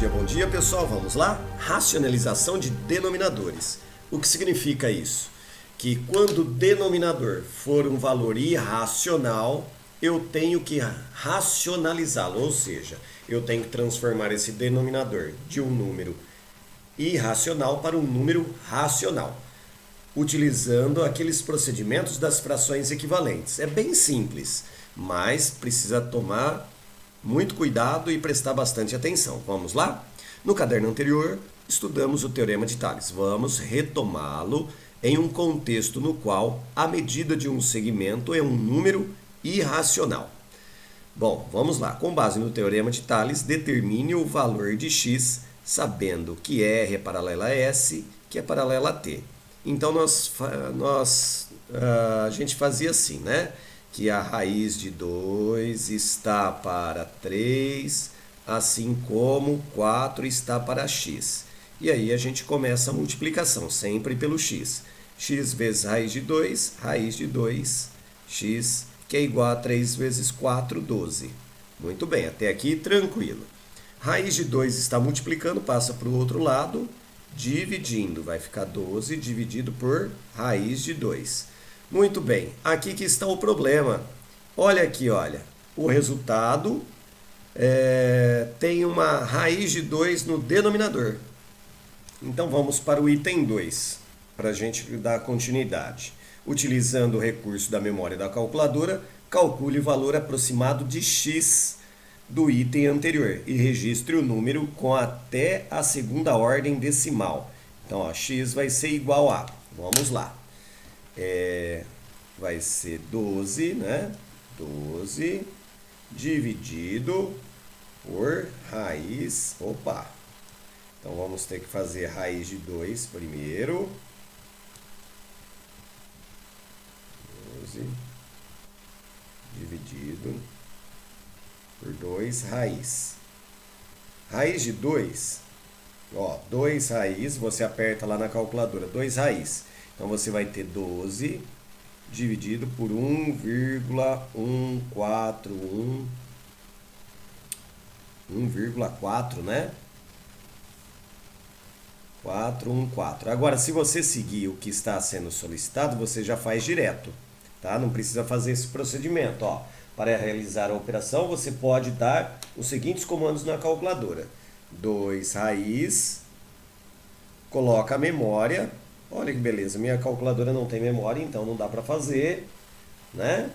bom dia pessoal, vamos lá? Racionalização de denominadores. O que significa isso? Que quando o denominador for um valor irracional, eu tenho que racionalizá-lo, ou seja, eu tenho que transformar esse denominador de um número irracional para um número racional, utilizando aqueles procedimentos das frações equivalentes. É bem simples, mas precisa tomar muito cuidado e prestar bastante atenção. Vamos lá? No caderno anterior, estudamos o Teorema de Tales. Vamos retomá-lo em um contexto no qual a medida de um segmento é um número irracional. Bom, vamos lá. Com base no Teorema de Tales, determine o valor de x, sabendo que R é paralela a S, que é paralela a T. Então, a gente fazia assim, né? Que a raiz de 2 está para 3, assim como 4 está para x. E aí a gente começa a multiplicação, sempre pelo x. X vezes raiz de 2, x, que é igual a 3 vezes 4, 12. Muito bem, até aqui tranquilo. Raiz de 2 está multiplicando, passa para o outro lado, dividindo. Vai ficar 12 dividido por raiz de 2. Muito bem, aqui que está o problema. Olha aqui, olha. O resultado tem uma raiz de 2 no denominador. Então vamos para o item 2, para a gente dar continuidade. Utilizando o recurso da memória da calculadora, calcule o valor aproximado de x do item anterior e registre o número com até a segunda ordem decimal. Então, ó, x vai ser igual a, vamos lá, vai ser 12, né? 12 dividido por raiz, então vamos ter que fazer raiz de 2 primeiro. 12 dividido por 2 raiz. Raiz de 2, ó, 2 raiz, você aperta lá na calculadora, 2 raiz. Então você vai ter 12 dividido por 1,4, né? 414. Agora, se você seguir o que está sendo solicitado, você já faz direto, tá? Não precisa fazer esse procedimento, ó. Para realizar a operação, você pode dar os seguintes comandos na calculadora. 2 raiz, coloca a memória. Olha que beleza, minha calculadora não tem memória, então não dá para fazer, né?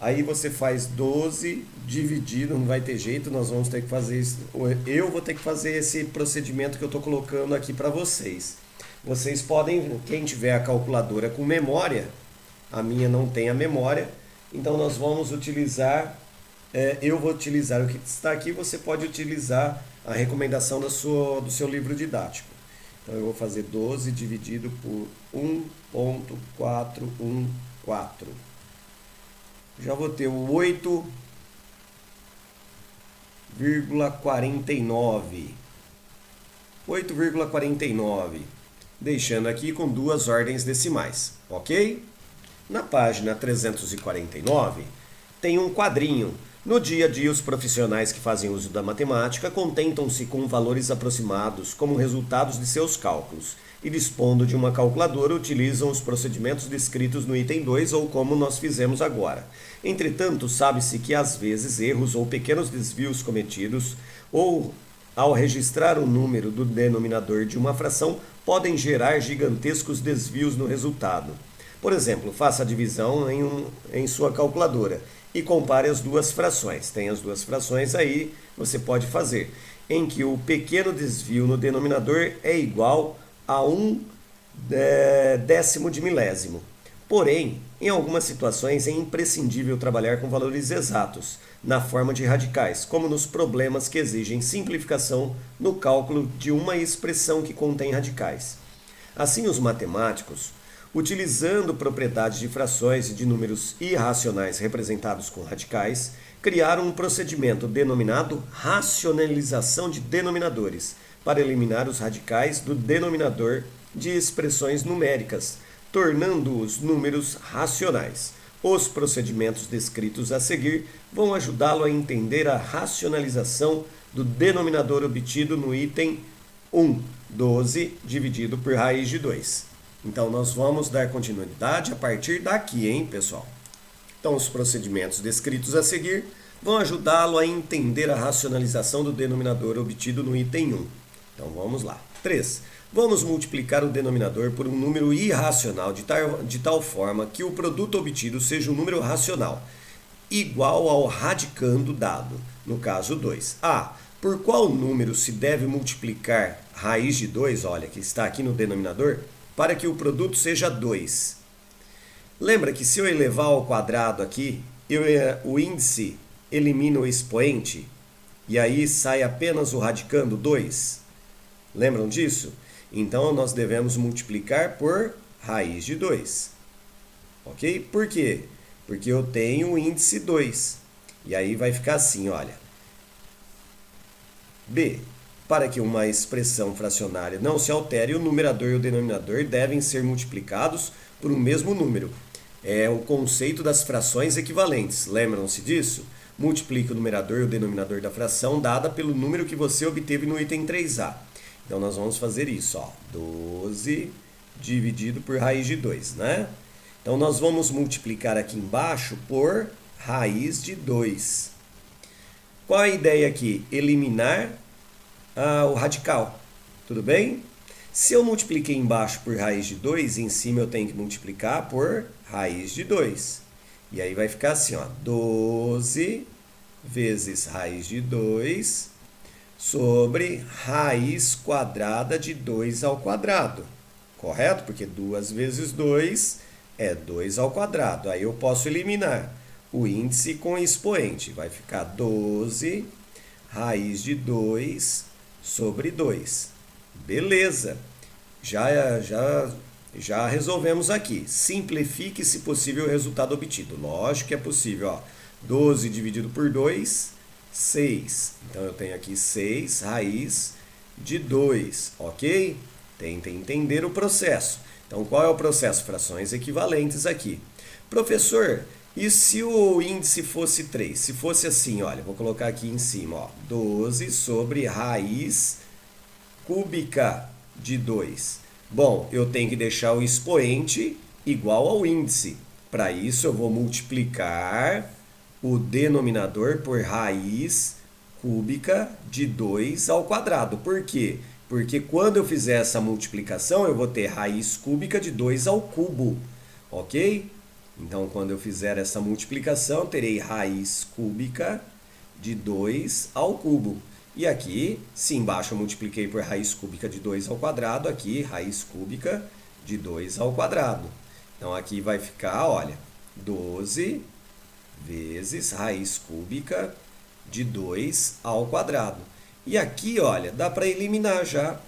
Aí você faz 12 dividido, não vai ter jeito, nós vamos ter que fazer isso. Eu vou ter que fazer esse procedimento que eu estou colocando aqui para vocês. Vocês podem, quem tiver a calculadora com memória, a minha não tem a memória, então nós vamos utilizar, eu vou utilizar o que está aqui, você pode utilizar a recomendação do seu livro didático. Então eu vou fazer 12 dividido por 1,414. Já vou ter o 8,49. 8,49. Deixando aqui com 2 ordens decimais, ok? Na página 349 tem um quadrinho. No dia a dia, os profissionais que fazem uso da matemática contentam-se com valores aproximados como resultados de seus cálculos e, dispondo de uma calculadora, utilizam os procedimentos descritos no item 2 ou como nós fizemos agora. Entretanto, sabe-se que às vezes erros ou pequenos desvios cometidos ou ao registrar o número do denominador de uma fração podem gerar gigantescos desvios no resultado. Por exemplo, faça a divisão em sua calculadora e compare as duas frações. Tem as duas frações aí, você pode fazer, em que o pequeno desvio no denominador é igual a 1/10 de milésimo. Porém, em algumas situações é imprescindível trabalhar com valores exatos, na forma de radicais, como nos problemas que exigem simplificação no cálculo de uma expressão que contém radicais. Assim, os matemáticos, utilizando propriedades de frações e de números irracionais representados com radicais, criaram um procedimento denominado racionalização de denominadores, para eliminar os radicais do denominador de expressões numéricas, tornando os números racionais. Os procedimentos descritos a seguir vão ajudá-lo a entender a racionalização do denominador obtido no item 1, 12 dividido por raiz de 2. Então, nós vamos dar continuidade a partir daqui, hein, pessoal? Então, os procedimentos descritos a seguir vão ajudá-lo a entender a racionalização do denominador obtido no item 1. Então, vamos lá. 3. Vamos multiplicar o denominador por um número irracional de tal forma que o produto obtido seja um número racional, igual ao radicando dado, no caso 2. A. Por qual número se deve multiplicar raiz de 2, olha, que está aqui no denominador, para que o produto seja 2? Lembra que se eu elevar ao quadrado aqui, o índice elimina o expoente, e aí sai apenas o radicando 2? Lembram disso? Então, nós devemos multiplicar por raiz de 2. Ok? Por quê? Porque eu tenho o índice 2. E aí vai ficar assim, olha. B. Para que uma expressão fracionária não se altere, o numerador e o denominador devem ser multiplicados por um mesmo número. É o conceito das frações equivalentes. Lembram-se disso? Multiplique o numerador e o denominador da fração dada pelo número que você obteve no item 3A. Então, nós vamos fazer isso, ó, 12 dividido por raiz de 2, né? Então, nós vamos multiplicar aqui embaixo por raiz de 2. Qual a ideia aqui? Eliminar o radical, tudo bem? Se eu multipliquei embaixo por raiz de 2, em cima eu tenho que multiplicar por raiz de 2. E aí vai ficar assim, ó, 12 vezes raiz de 2 sobre raiz quadrada de 2 ao quadrado. Correto? Porque 2 vezes 2 é 2 ao quadrado. Aí eu posso eliminar o índice com expoente. Vai ficar 12 raiz de 2 sobre 2. Beleza. Já resolvemos aqui. Simplifique, se possível, o resultado obtido. Lógico que é possível, ó. 12 dividido por 2, 6. Então, eu tenho aqui 6 raiz de 2, ok? Tentem entender o processo. Então, qual é o processo? Frações equivalentes aqui. Professor, e se o índice fosse 3? Se fosse assim, olha, vou colocar aqui em cima, ó, 12 sobre raiz cúbica de 2. Bom, eu tenho que deixar o expoente igual ao índice. Para isso, eu vou multiplicar o denominador por raiz cúbica de 2 ao quadrado. Por quê? Porque quando eu fizer essa multiplicação, eu vou ter raiz cúbica de 2 ao cubo, ok? Então, quando eu fizer essa multiplicação, terei raiz cúbica de 2 ao cubo. E aqui, se embaixo eu multipliquei por raiz cúbica de 2 ao quadrado, aqui raiz cúbica de 2 ao quadrado. Então, aqui vai ficar, olha, 12 vezes raiz cúbica de 2 ao quadrado. E aqui, olha, dá para eliminar já.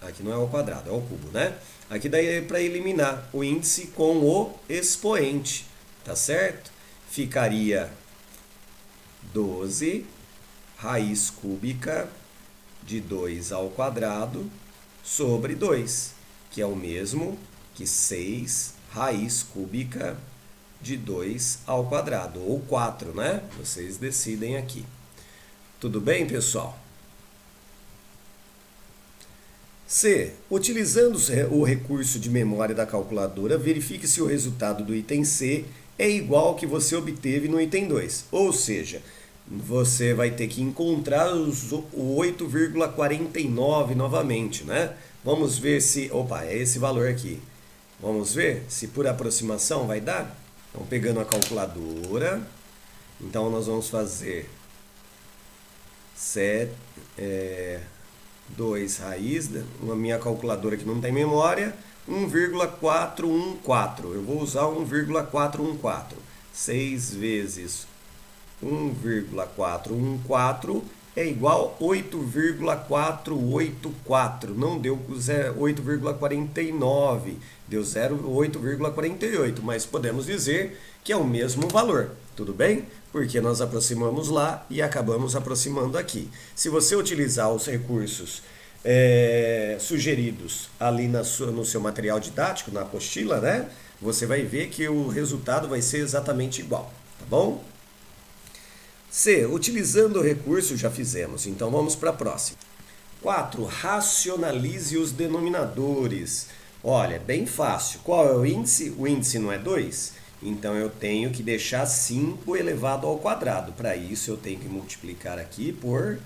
Aqui não é ao quadrado, é ao cubo, né? Aqui dá para eliminar o índice com o expoente, tá certo? Ficaria 12 raiz cúbica de 2 ao quadrado sobre 2, que é o mesmo que 6 raiz cúbica de 2 ao quadrado, ou 4, né? Vocês decidem aqui. Tudo bem, pessoal? C. Utilizando o recurso de memória da calculadora, verifique se o resultado do item C é igual ao que você obteve no item 2. Ou seja, você vai ter que encontrar o 8,49 novamente, né? Vamos ver se... Opa, é esse valor aqui. Vamos ver se por aproximação vai dar? Então, pegando a calculadora, então nós vamos fazer 2 raiz, a minha calculadora que não tem memória, 1,414. Eu vou usar 1,414. 6 vezes 1,414 é igual a 8,484. Não deu 8,49, deu 8,48, mas podemos dizer que é o mesmo valor, tudo bem? Porque nós aproximamos lá e acabamos aproximando aqui. Se você utilizar os recursos sugeridos ali no seu material didático, na apostila, né? Você vai ver que o resultado vai ser exatamente igual, tá bom? C. Utilizando o recurso, já fizemos, então vamos para a próxima. 4. Racionalize os denominadores. Olha, bem fácil. Qual é o índice? O índice não é 2? Então eu tenho que deixar 5 elevado ao quadrado. Para isso eu tenho que multiplicar aqui por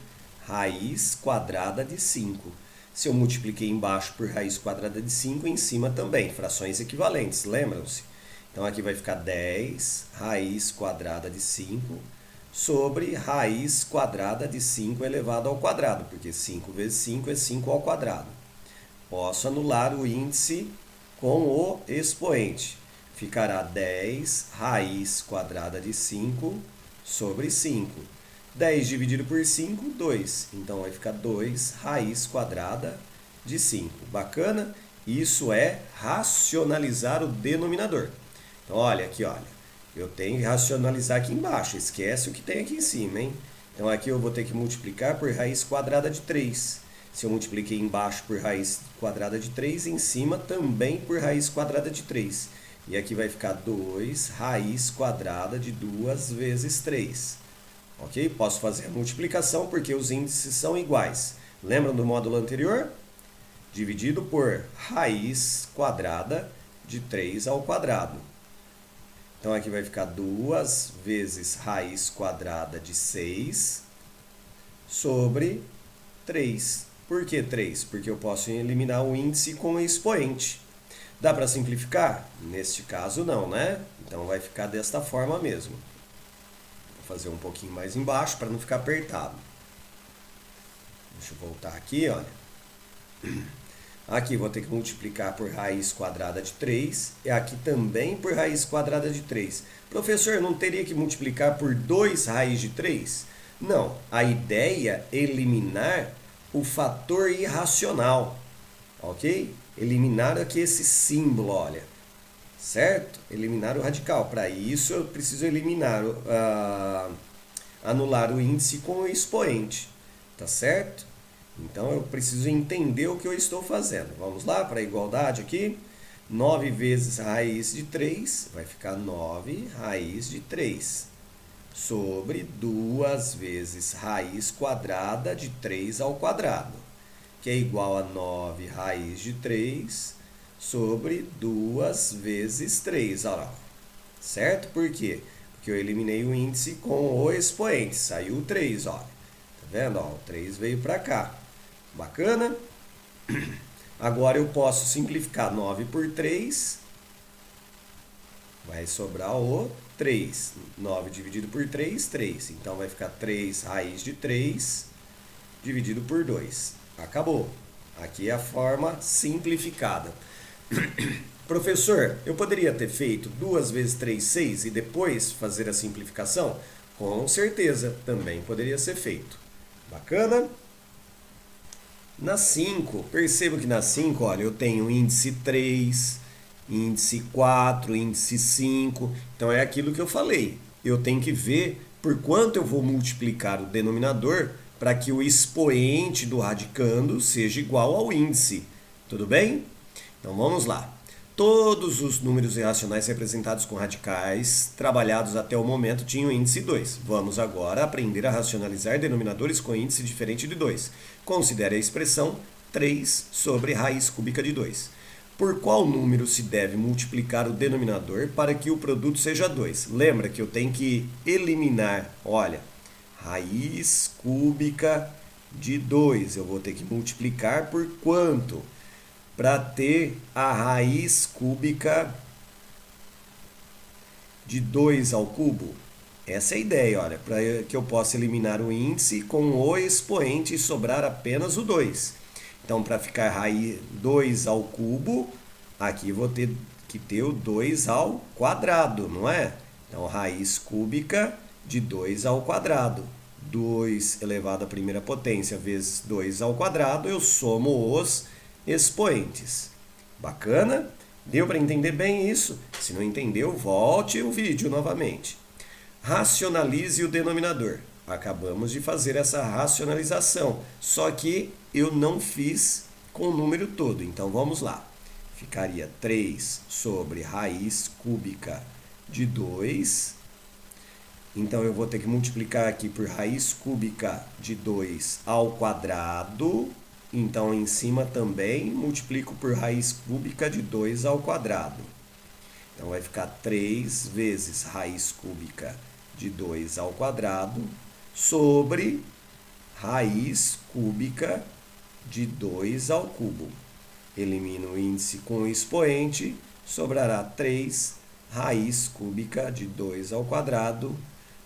raiz quadrada de 5. Se eu multipliquei embaixo por raiz quadrada de 5, em cima também. Frações equivalentes, lembram-se? Então aqui vai ficar 10 raiz quadrada de 5 sobre raiz quadrada de 5 elevado ao quadrado, porque 5 vezes 5 é 5 ao quadrado. Posso anular o índice com o expoente. Ficará 10 raiz quadrada de 5 sobre 5. 10 dividido por 5, 2. Então vai ficar 2 raiz quadrada de 5. Bacana? Isso é racionalizar o denominador. Então olha aqui, olha. Eu tenho que racionalizar aqui embaixo. Esquece o que tem aqui em cima, hein? Então aqui eu vou ter que multiplicar por raiz quadrada de 3. Se eu multipliquei embaixo por raiz quadrada de 3, em cima também por raiz quadrada de 3. E aqui vai ficar 2 raiz quadrada de 2 vezes 3. Ok? Posso fazer a multiplicação porque os índices são iguais. Lembram do módulo anterior? Dividido por raiz quadrada de 3 ao quadrado. Então aqui vai ficar 2 vezes raiz quadrada de 6 sobre 3. Por que 3? Porque eu posso eliminar o índice com o expoente. Dá para simplificar? Neste caso não, né? Então vai ficar desta forma mesmo. Vou fazer um pouquinho mais embaixo para não ficar apertado. Deixa eu voltar aqui, olha. Aqui vou ter que multiplicar por raiz quadrada de 3. E aqui também por raiz quadrada de 3. Professor, não teria que multiplicar por 2 raiz de 3? Não. A ideia é eliminar o fator irracional. Ok? Eliminar aqui esse símbolo, olha. Certo? Eliminar o radical. Para isso eu preciso eliminar, anular o índice com o expoente. Tá certo? Então eu preciso entender o que eu estou fazendo. Vamos lá para a igualdade aqui. 9 vezes raiz de 3 vai ficar 9 raiz de 3 sobre 2 vezes raiz quadrada de 3 ao quadrado, que é igual a 9 raiz de 3 sobre 2 vezes 3. Olha lá. Certo? Por quê? Porque eu eliminei o índice com o expoente. Saiu 3, olha. Tá vendo? Ó, o 3 veio para cá. Bacana? Agora eu posso simplificar 9 por 3. Vai sobrar o 3. 9 dividido por 3, 3. Então vai ficar 3 raiz de 3 dividido por 2. Acabou. Aqui é a forma simplificada. Professor, eu poderia ter feito 2 vezes 3, 6 e depois fazer a simplificação? Com certeza, também poderia ser feito. Bacana? Na 5, perceba que na 5, olha, eu tenho índice 3, índice 4, índice 5. Então é aquilo que eu falei. Eu tenho que ver por quanto eu vou multiplicar o denominador para que o expoente do radicando seja igual ao índice. Tudo bem? Então vamos lá. Todos os números irracionais representados com radicais trabalhados até o momento tinham índice 2. Vamos agora aprender a racionalizar denominadores com índice diferente de 2. Considere a expressão 3 sobre raiz cúbica de 2. Por qual número se deve multiplicar o denominador para que o produto seja 2? Lembra que eu tenho que eliminar, olha, raiz cúbica de 2. Eu vou ter que multiplicar por quanto? Para ter a raiz cúbica de 2 ao cubo. Essa é a ideia, olha, para que eu possa eliminar o índice com o expoente e sobrar apenas o 2. Então, para ficar raiz 2 ao cubo, aqui eu vou ter que ter o 2 ao quadrado, não é? Então, raiz cúbica de 2 ao quadrado. 2 elevado à primeira potência vezes 2 ao quadrado, eu somo os expoentes. Bacana? Deu para entender bem isso? Se não entendeu, volte o vídeo novamente. Racionalize o denominador. Acabamos de fazer essa racionalização, só que eu não fiz com o número todo. Então vamos lá. Ficaria 3 sobre raiz cúbica de 2 Então eu vou ter que multiplicar aqui por raiz cúbica de 2 ao quadrado. Então em cima também multiplico por raiz cúbica de 2 ao quadrado. Então vai ficar 3 vezes raiz cúbica de 2 ao quadrado sobre raiz cúbica de 2 ao cubo. Elimino o índice com o expoente, sobrará 3 raiz cúbica de 2 ao quadrado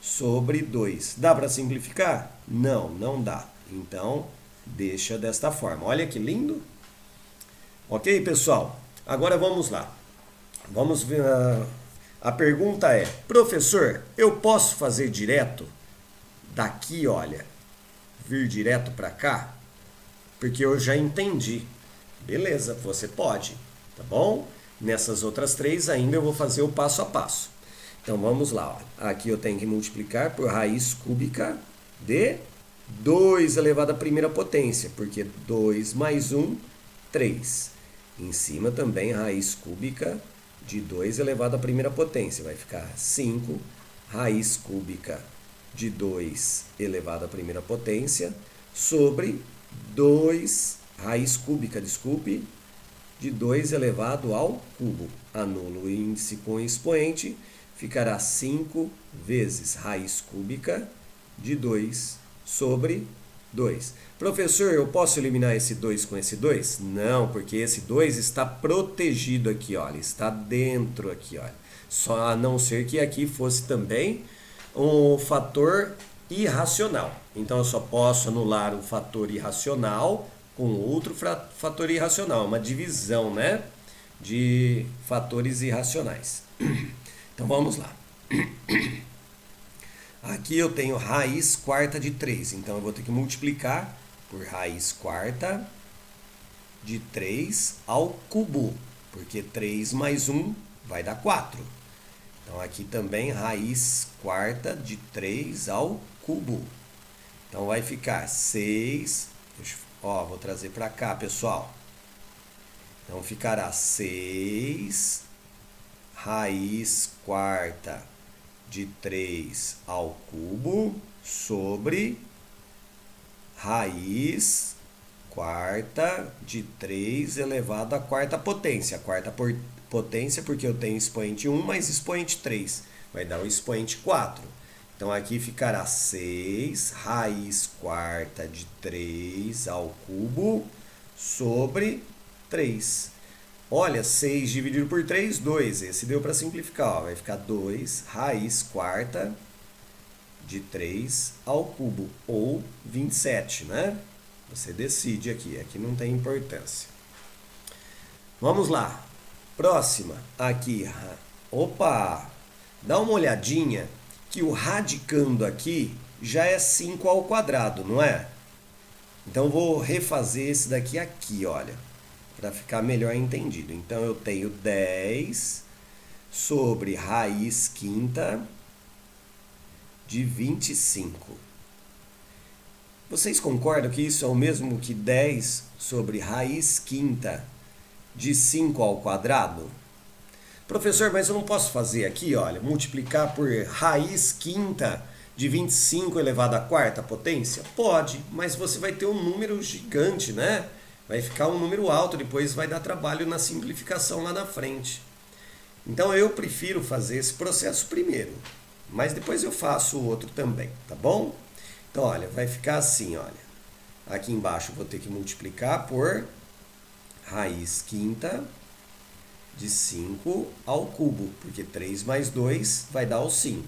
sobre 2. Dá para simplificar? Não, não dá. Então, deixa desta forma. Olha que lindo. Ok, pessoal? Agora vamos lá. Vamos ver. A pergunta é: professor, eu posso fazer direto daqui, olha, vir direto para cá? Porque eu já entendi. Beleza, você pode, tá bom? Nessas outras três ainda eu vou fazer o passo a passo. Então vamos lá, ó. Aqui eu tenho que multiplicar por raiz cúbica de 2 elevado à primeira potência, porque 2 mais 1, 3. Em cima também raiz cúbica de 2 elevado à primeira potência, vai ficar 5 raiz cúbica de 2 elevado à primeira potência sobre 2 raiz cúbica, desculpe, de 2 elevado ao cubo. Anulo o índice com o expoente, ficará 5 vezes raiz cúbica de 2 sobre 2. Professor, eu posso eliminar esse 2 com esse 2? Não, porque esse 2 está protegido aqui, olha, está dentro aqui, olha. Só a não ser que aqui fosse também um fator irracional. Então eu só posso anular um fator irracional com outro fator irracional, uma divisão, né, de fatores irracionais. Então vamos lá. Aqui eu tenho raiz quarta de 3, então eu vou ter que multiplicar por raiz quarta de 3 ao cubo, porque 3 mais 1 vai dar 4. Então aqui também raiz quarta de 3 ao cubo. Então vai ficar 6, vou trazer para cá, pessoal. Então ficará 6 raiz quarta de 3 ao cubo sobre raiz quarta de 3 elevado à quarta potência. A quarta potência porque eu tenho expoente 1 mais expoente 3. Vai dar o expoente 4. Então aqui ficará 6 raiz quarta de 3 ao cubo sobre 3. Olha, 6 dividido por 3, 2. Esse deu para simplificar. Ó. Vai ficar 2 raiz quarta de 3 ao cubo, ou 27, né? Você decide aqui. Aqui não tem importância. Vamos lá. Próxima. Aqui. Opa! Dá uma olhadinha que o radicando aqui já é 5 ao quadrado, não é? Então, vou refazer esse daqui aqui, olha, para ficar melhor entendido. Então, eu tenho 10 sobre raiz quinta de 25. Vocês concordam que isso é o mesmo que 10 sobre raiz quinta de 5 ao quadrado? Professor, mas eu não posso fazer aqui, olha, multiplicar por raiz quinta de 25 elevado à quarta potência? Pode, mas você vai ter um número gigante, né? Vai ficar um número alto, depois vai dar trabalho na simplificação lá na frente. Então eu prefiro fazer esse processo primeiro, mas depois eu faço o outro também, tá bom? Então, olha, vai ficar assim, olha. Aqui embaixo eu vou ter que multiplicar por raiz quinta de 5 ao cubo, porque 3 mais 2 vai dar o 5.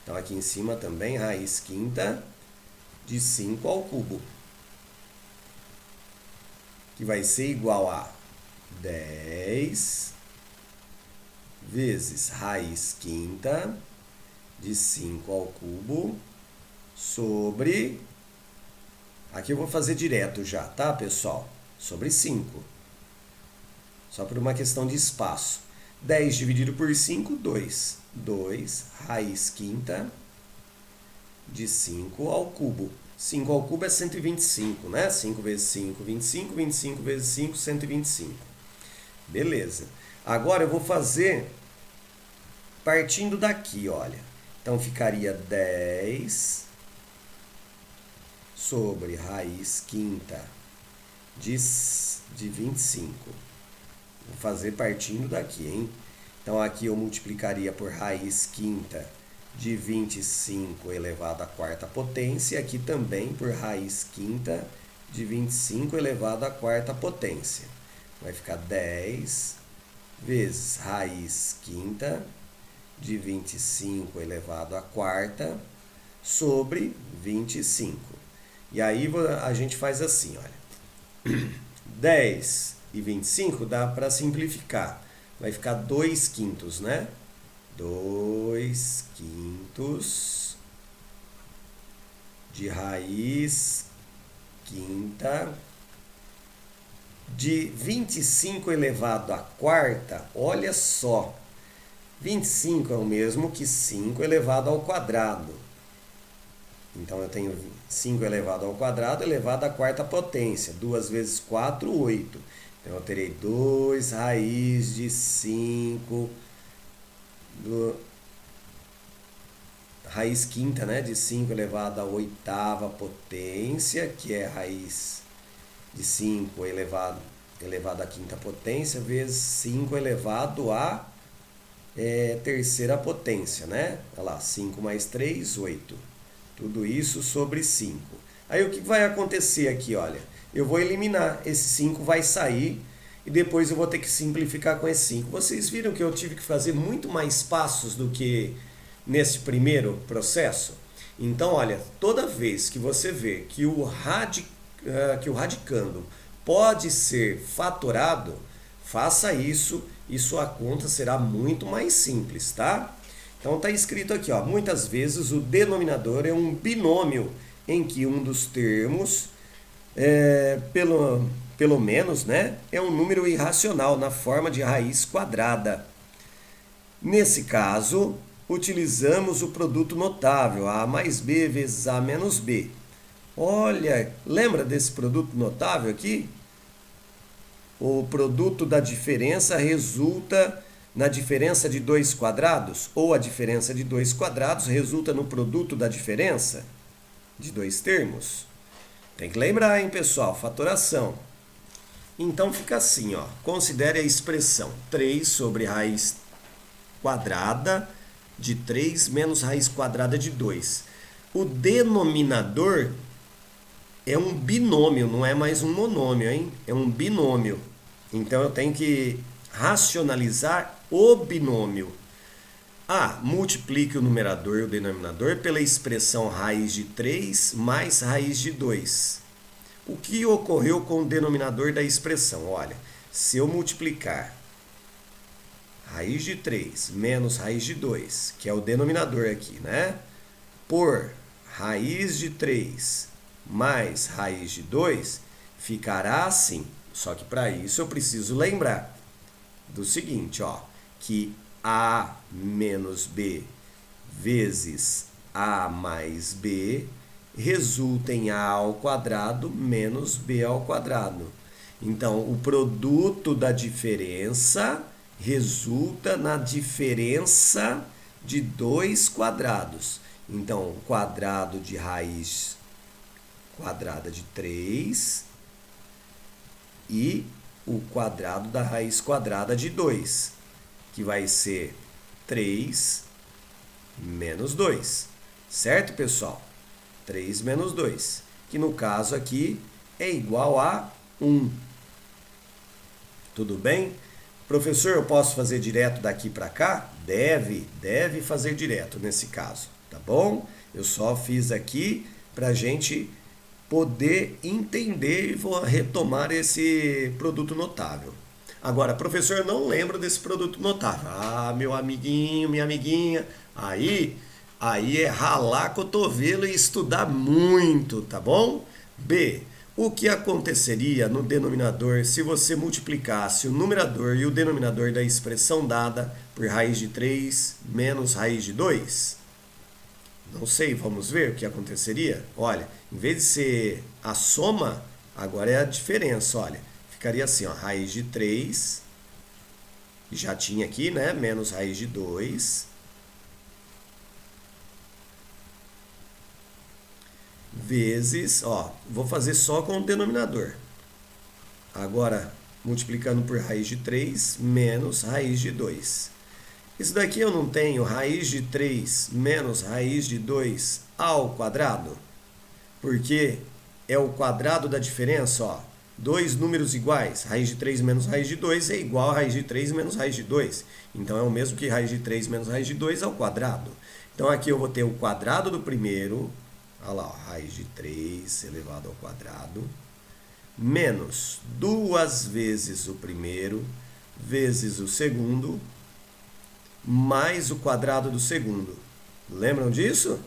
Então, aqui em cima também raiz quinta de 5 ao cubo, que vai ser igual a 10 vezes raiz quinta de 5 ao cubo sobre... Aqui eu vou fazer direto já, tá, pessoal? Sobre 5. Só por uma questão de espaço. 10 dividido por 5, 2. 2 raiz quinta de 5 ao cubo. 5 ao cubo é 125, né? 5 vezes 5, 25. 25 vezes 5, 125. Beleza. Agora eu vou fazer partindo daqui, olha. Então ficaria 10 sobre raiz quinta de 25. Vou fazer partindo daqui, hein? Então aqui eu multiplicaria por raiz quinta de 25 elevado à quarta potência. E aqui também por raiz quinta de 25 elevado à quarta potência. Vai ficar 10 vezes raiz quinta de 25 elevado à quarta sobre 25. E aí a gente faz assim, olha. 10 e 25 dá para simplificar. Vai ficar 2 quintos, né? 2 quintos de raiz quinta de 25 elevado à quarta. Olha só, 25 é o mesmo que 5 elevado ao quadrado. Então eu tenho 5 elevado ao quadrado elevado à quarta potência. 2 vezes 4, 8. Então eu terei 2 raiz de 5 raiz quinta, né, de 5 elevado à oitava potência, que é raiz de 5 elevado à quinta potência, vezes 5 elevado à terceira potência, né? Olha lá, 5 mais 3, 8. Tudo isso sobre 5. Aí o que vai acontecer aqui, olha? Eu vou eliminar, esse 5 vai sair e depois eu vou ter que simplificar com esse 5. Vocês viram que eu tive que fazer muito mais passos do que nesse primeiro processo? Então, olha, toda vez que você vê que o radicando pode ser fatorado, faça isso e sua conta será muito mais simples, tá? Então está escrito aqui, ó, muitas vezes o denominador é um binômio em que um dos termos, pelo menos, né, é um número irracional na forma de raiz quadrada. Nesse caso, utilizamos o produto notável, A mais B vezes A menos B. Olha, lembra desse produto notável aqui? O produto da diferença resulta na diferença de dois quadrados, ou a diferença de dois quadrados resulta no produto da diferença de dois termos. Tem que lembrar, hein, pessoal? Fatoração. Então fica assim, ó. Considere a expressão 3 sobre raiz quadrada de 3 menos raiz quadrada de 2. O denominador é um binômio, não é mais um monômio, hein? É um binômio. Então eu tenho que racionalizar o binômio. Multiplique o numerador e o denominador pela expressão raiz de 3 mais raiz de 2. O que ocorreu com o denominador da expressão? Olha, se eu multiplicar raiz de 3 menos raiz de 2, que é o denominador aqui, né? Por raiz de 3 mais raiz de 2, ficará assim. Só que para isso eu preciso lembrar do seguinte, ó, que A menos B vezes A mais B resulta em A ao quadrado menos B ao quadrado. Então, o produto da diferença resulta na diferença de dois quadrados. Então, o quadrado de raiz quadrada de 3 e o quadrado da raiz quadrada de 2, que vai ser 3 menos 2. Certo, pessoal? 3 menos 2, que no caso aqui é igual a 1. Tudo bem? Professor, eu posso fazer direto daqui para cá? Deve fazer direto nesse caso, tá bom? Eu só fiz aqui para a gente poder entender e vou retomar esse produto notável. Agora, professor, eu não lembro desse produto notável. Meu amiguinho, minha amiguinha, aí é ralar cotovelo e estudar muito, tá bom? B. O que aconteceria no denominador se você multiplicasse o numerador e o denominador da expressão dada por raiz de 3 menos raiz de 2? Não sei, vamos ver o que aconteceria? Olha, em vez de ser a soma, agora é a diferença, olha. Ficaria assim, ó, raiz de 3, já tinha aqui, né, menos raiz de 2, vezes, ó, vou fazer só com o denominador. Agora, multiplicando por raiz de 3 menos raiz de 2. Isso daqui eu não tenho raiz de 3 menos raiz de 2 ao quadrado? Porque é o quadrado da diferença, ó. Dois números iguais, raiz de 3 menos raiz de 2 é igual a raiz de 3 menos raiz de 2. Então, é o mesmo que raiz de 3 menos raiz de 2 ao quadrado. Então, aqui eu vou ter o quadrado do primeiro, olha lá, ó, raiz de 3 elevado ao quadrado, menos 2 vezes o primeiro, vezes o segundo, mais o quadrado do segundo. Lembram disso?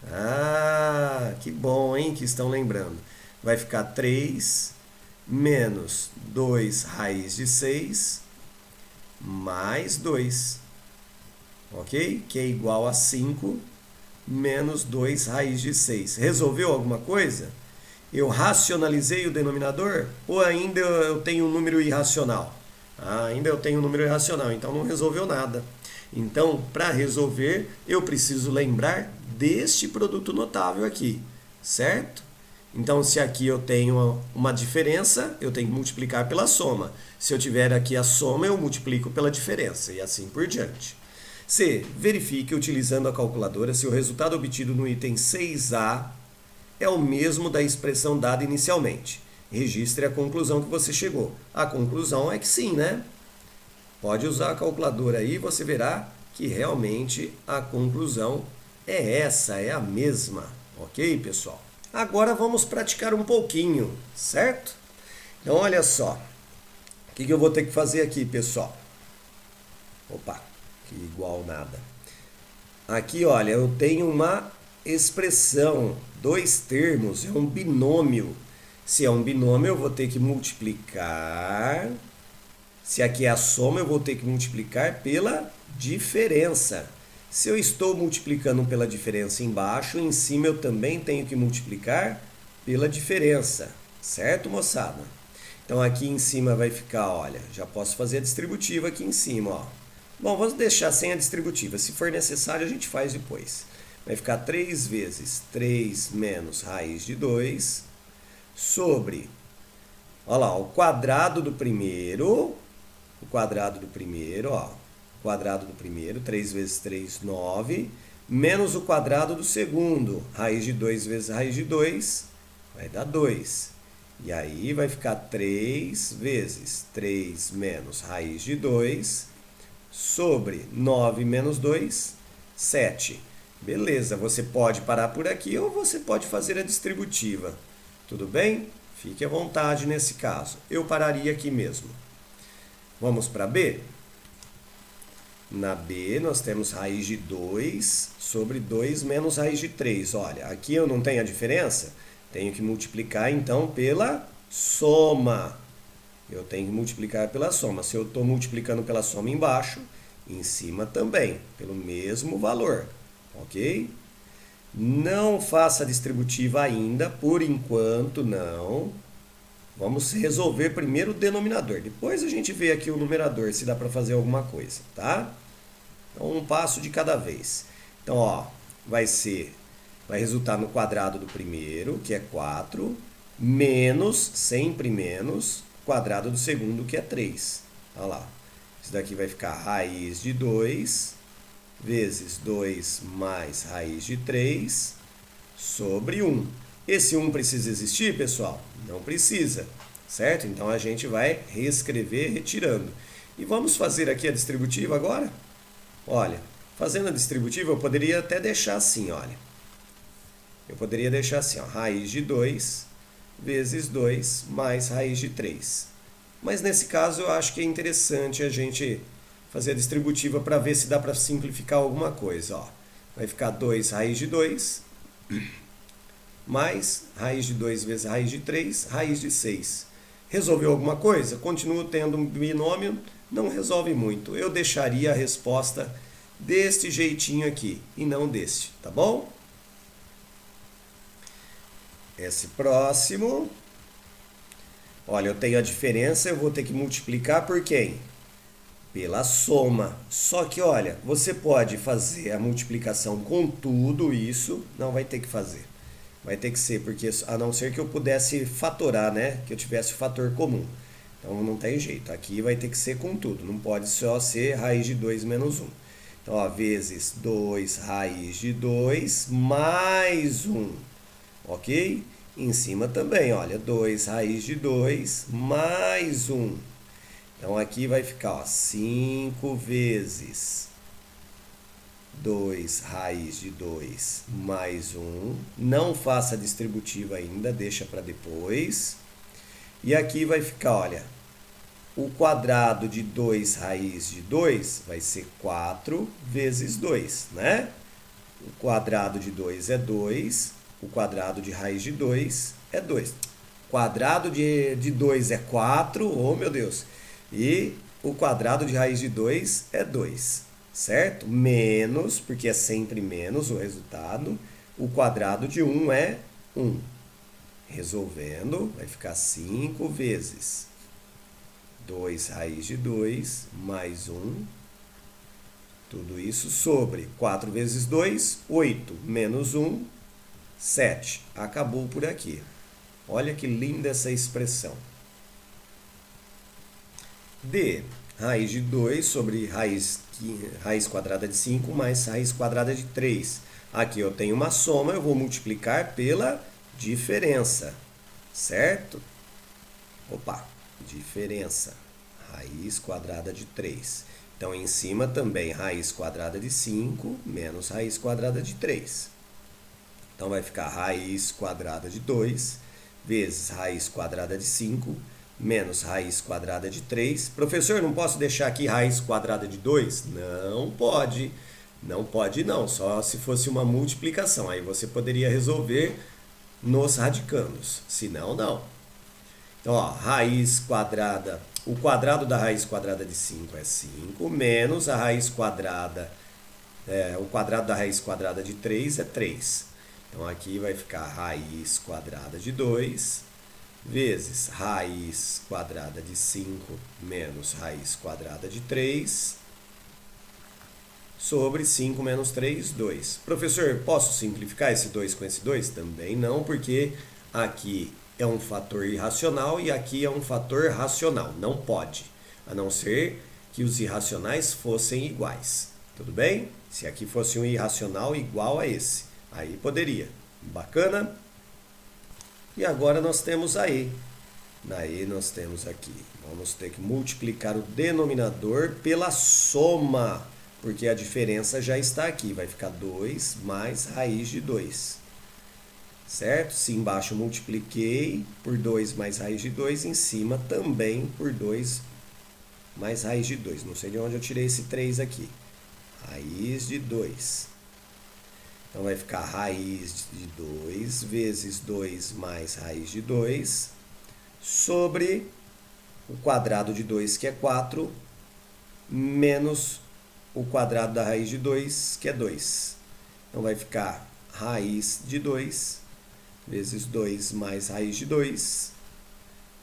Ah, que bom, hein, que estão lembrando. Vai ficar 3 menos 2 raiz de 6 mais 2, ok? Que é igual a 5 menos 2 raiz de 6. Resolveu alguma coisa? Eu racionalizei o denominador ou ainda eu tenho um número irracional? Ah, ainda eu tenho um número irracional, então não resolveu nada. Então, para resolver, eu preciso lembrar deste produto notável aqui, certo? Então, se aqui eu tenho uma diferença, eu tenho que multiplicar pela soma. Se eu tiver aqui a soma, eu multiplico pela diferença e assim por diante. C. Verifique, utilizando a calculadora, se o resultado obtido no item 6A é o mesmo da expressão dada inicialmente. Registre a conclusão que você chegou. A conclusão é que sim, né? Pode usar a calculadora aí e você verá que realmente a conclusão é essa, é a mesma. Ok, pessoal? Agora vamos praticar um pouquinho, certo? Então, olha só. O que eu vou ter que fazer aqui, pessoal? Opa, que igual nada. Aqui, olha, eu tenho uma expressão, dois termos, é um binômio. Se é um binômio, eu vou ter que multiplicar. Se aqui é a soma, eu vou ter que multiplicar pela diferença. Se eu estou multiplicando pela diferença embaixo, em cima eu também tenho que multiplicar pela diferença. Certo, moçada? Então, aqui em cima vai ficar, olha, já posso fazer a distributiva aqui em cima, ó. Bom, vamos deixar sem a distributiva. Se for necessário, a gente faz depois. Vai ficar 3 vezes 3 menos raiz de 2 sobre, olha lá, o quadrado do primeiro, ó. Quadrado do primeiro, 3 vezes 3, 9, menos o quadrado do segundo, raiz de 2 vezes raiz de 2, vai dar 2. E aí vai ficar 3 vezes 3 menos raiz de 2, sobre 9 menos 2, 7. Beleza, você pode parar por aqui ou você pode fazer a distributiva. Tudo bem? Fique à vontade nesse caso. Eu pararia aqui mesmo. Vamos para B? Na B, nós temos raiz de 2 sobre 2 menos raiz de 3. Olha, aqui eu não tenho a diferença, tenho que multiplicar, então, pela soma. Eu tenho que multiplicar pela soma. Se eu estou multiplicando pela soma embaixo, em cima também, pelo mesmo valor, ok? Não faça a distributiva ainda, por enquanto não. Vamos resolver primeiro o denominador. Depois a gente vê aqui o numerador, se dá para fazer alguma coisa, tá? Então, um passo de cada vez. Então, ó, vai resultar no quadrado do primeiro, que é 4, menos, sempre menos, quadrado do segundo, que é 3. Olha lá. Isso daqui vai ficar raiz de 2, vezes 2 mais raiz de 3, sobre 1. Esse 1 precisa existir, pessoal? Não precisa, certo? Então, a gente vai reescrever retirando. E vamos fazer aqui a distributiva agora? Olha, fazendo a distributiva, eu poderia até deixar assim, olha. Eu poderia deixar assim, ó, raiz de 2 vezes 2 mais raiz de 3. Mas, nesse caso, eu acho que é interessante a gente fazer a distributiva para ver se dá para simplificar alguma coisa, ó. Vai ficar 2 raiz de 2... mais raiz de 2 vezes raiz de 3, raiz de 6. Resolveu alguma coisa? Continuo tendo um binômio, não resolve muito. Eu deixaria a resposta deste jeitinho aqui e não deste, tá bom? Esse próximo. Olha, eu tenho a diferença, eu vou ter que multiplicar por quem? Pela soma. Só que, olha, você pode fazer a multiplicação com tudo isso, não vai ter que fazer. Vai ter que ser, porque a não ser que eu pudesse fatorar, né? Que eu tivesse o fator comum. Então não tem jeito. Aqui vai ter que ser com tudo. Não pode só ser raiz de 2 menos 1. Então, ó, vezes 2 raiz de 2 mais 1. Ok? Em cima também, olha, 2 raiz de 2 mais 1. Então aqui vai ficar, ó, 5 vezes 2 raiz de 2 mais 1. Não faça distributiva ainda, deixa para depois. E aqui vai ficar, olha, o quadrado de 2 raiz de 2 vai ser 4 vezes 2, né? O quadrado de 2 é 2, o quadrado de raiz de 2 é 2. Quadrado de 2 é 4, oh meu Deus! E o quadrado de raiz de 2 é 2, certo? Menos, porque é sempre menos o resultado, o quadrado de 1 é 1. Resolvendo, vai ficar 5 vezes 2 raiz de 2 mais 1. Tudo isso sobre 4 vezes 2, 8, menos 1, 7. Acabou por aqui. Olha que linda essa expressão. D, raiz de 2 sobre raiz quadrada de 5 mais raiz quadrada de 3. Aqui eu tenho uma soma, eu vou multiplicar pela diferença, certo? Opa, diferença, raiz quadrada de 3. Então, em cima também, raiz quadrada de 5 menos raiz quadrada de 3. Então, vai ficar raiz quadrada de 2 vezes raiz quadrada de 5 menos raiz quadrada de 3. Professor, não posso deixar aqui raiz quadrada de 2? Não pode. Não pode não, só se fosse uma multiplicação. Aí você poderia resolver nos radicandos, senão não. Então, ó, raiz quadrada, o quadrado da raiz quadrada de 5 é 5, menos a raiz quadrada, o quadrado da raiz quadrada de 3 é 3. Então, aqui vai ficar raiz quadrada de 2 vezes raiz quadrada de 5 menos raiz quadrada de 3 sobre 5 menos 3, 2. Professor, posso simplificar esse 2 com esse 2? Também não, porque aqui é um fator irracional e aqui é um fator racional. Não pode, a não ser que os irracionais fossem iguais. Tudo bem? Se aqui fosse um irracional igual a esse, aí poderia. Bacana? E agora nós temos a E. Na E nós temos aqui, vamos ter que multiplicar o denominador pela soma, porque a diferença já está aqui. Vai ficar 2 mais raiz de 2. Certo? Se embaixo multipliquei por 2 mais raiz de 2, em cima também por 2 mais raiz de 2. Não sei de onde eu tirei esse 3 aqui. Raiz de 2. Então vai ficar raiz de 2 vezes 2 mais raiz de 2 sobre o quadrado de 2, que é 4, menos o quadrado da raiz de 2, que é 2. Então vai ficar raiz de 2 vezes 2 mais raiz de 2,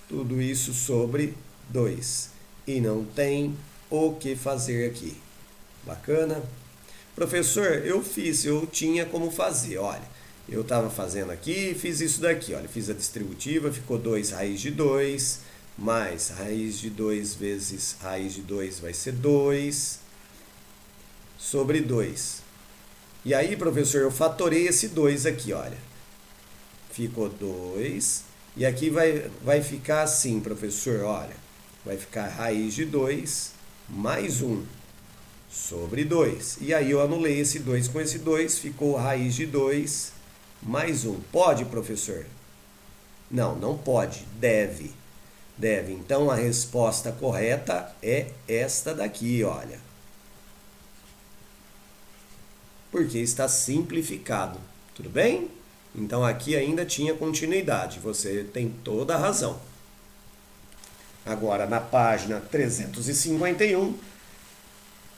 tudo isso sobre 2. E não tem o que fazer aqui. Bacana? Professor, eu tinha como fazer, olha. Eu estava fazendo aqui, fiz isso daqui, olha. Fiz a distributiva, ficou 2 raiz de 2, mais raiz de 2 vezes raiz de 2 vai ser 2, sobre 2. E aí, professor, eu fatorei esse 2 aqui, olha. Ficou 2. E aqui vai ficar assim, professor, olha. Vai ficar raiz de 2 mais 1 sobre 2. E aí eu anulei esse 2 com esse 2, ficou raiz de 2 mais 1. Pode, professor? Não, não pode. Deve. Deve. Então a resposta correta é esta daqui, olha. Porque está simplificado. Tudo bem? Então aqui ainda tinha continuidade. Você tem toda a razão. Agora na página 351,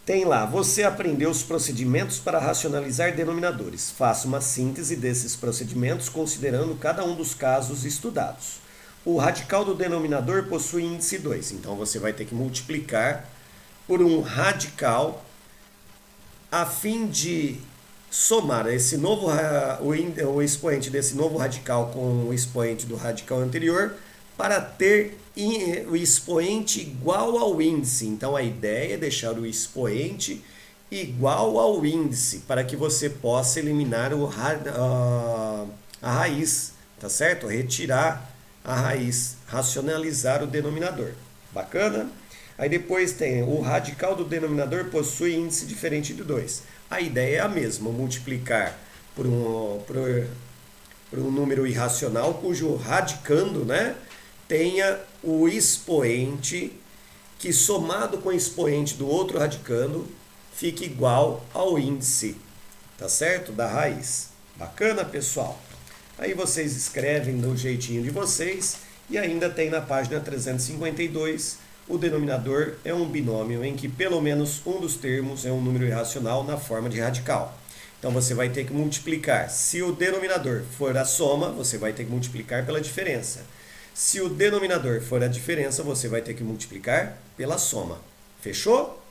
tem lá, você aprendeu os procedimentos para racionalizar denominadores. Faça uma síntese desses procedimentos considerando cada um dos casos estudados. O radical do denominador possui índice 2, então você vai ter que multiplicar por um radical a fim de somar o expoente desse novo radical com o expoente do radical anterior para ter o expoente igual ao índice. Então a ideia é deixar o expoente igual ao índice para que você possa eliminar a raiz, tá certo? Retirar a raiz, racionalizar o denominador. Bacana? Aí depois tem o radical do denominador possui índice diferente de 2. A ideia é a mesma, multiplicar por um número irracional cujo radicando, né, tenha o expoente que somado com o expoente do outro radicando fique igual ao índice, tá certo? Da raiz. Bacana, pessoal? Aí vocês escrevem do jeitinho de vocês e ainda tem na página 352 o denominador é um binômio em que pelo menos um dos termos é um número irracional na forma de radical. Então você vai ter que multiplicar. Se o denominador for a soma, você vai ter que multiplicar pela diferença. Se o denominador for a diferença, você vai ter que multiplicar pela soma. Fechou?